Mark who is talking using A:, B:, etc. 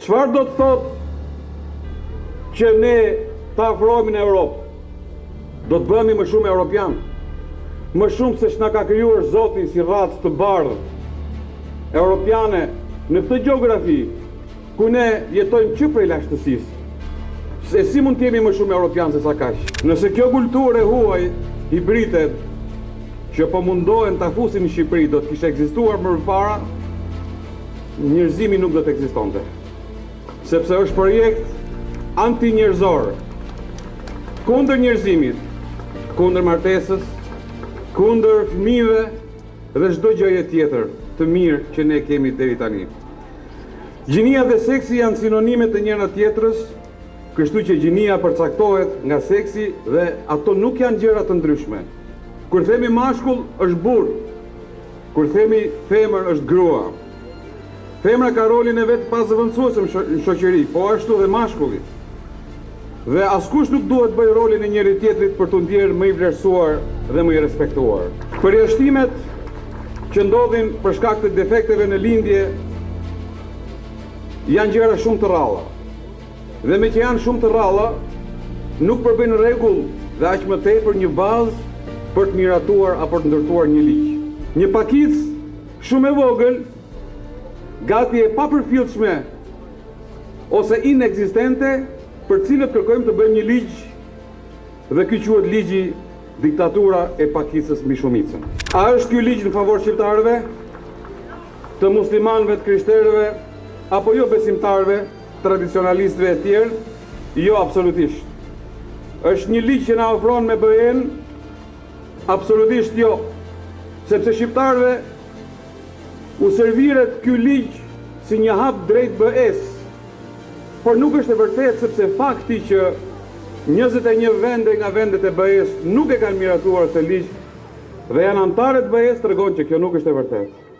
A: Çfarë do të thotë që ne ta afrohemi në Europë? Do të bëhemi më shumë europian, më shumë se ç'na ka krijuar Zoti si racë të bardhë europiane në këtë gjeografi ku ne jetojmë që prej lashtësisë. Se si mund të jemi më shumë europian se sa kaq? Nëse kjo kulturë e huaj hibride që po mundohen ta fusin në Shqipëri do të kishte ekzistuar më parë, njerëzimi nuk do të ekzistonte. Sepse është projekt anti-njerëzor, kundër njerëzimit, kundër martesës, kundër fëmijëve dhe çdo gjëje tjetër të mirë që ne kemi deri tani. Gjinia dhe seksi janë sinonime të njëra tjetrës, kështu që gjinia përcaktohet nga seksi dhe ato nuk janë gjëra të ndryshme. Kur themi mashkull është burr, kur themi femër është grua. Femra ka rolin e vet pazëvendësuesëm në shoqëri, po ashtu dhe mashkulli. Dhe askush nuk duhet bëj rolin e njëri tjetrit për të ndjerë më i vlerësuar dhe më i respektuar. Përjashtimet që ndodhin për shkak të defekteve në lindje janë gjëra shumë të rralla. Dhe me që janë shumë të rralla, nuk përbëjnë rregull dhe aq më tepër një bazë për të miratuar apo të ndërtuar një ligj. Një pakicë shumë e vogël, gati e papërfillshme ose inekzistente, për cilët kërkojmë të bëjmë një ligj dhe ky quhet ligji diktatura e pakicës mbi shumicën. A është ky ligj në favor shqiptarëve, të muslimanëve, të krishterëve apo jo besimtarëve, tradicionalistëve e tjerë? Jo, absolutisht. Është një ligj që na ofron me BE-n? Absolutisht jo. Sepse shqiptarëve u serviret ky ligj si një hap drejt BE-s. Por nuk është e vërtetë, sepse fakti që 21 vende nga vendet e BE-s nuk e kanë miratuar këtë ligj dhe janë antarë të BE-s tregon që kjo nuk është e vërtetë.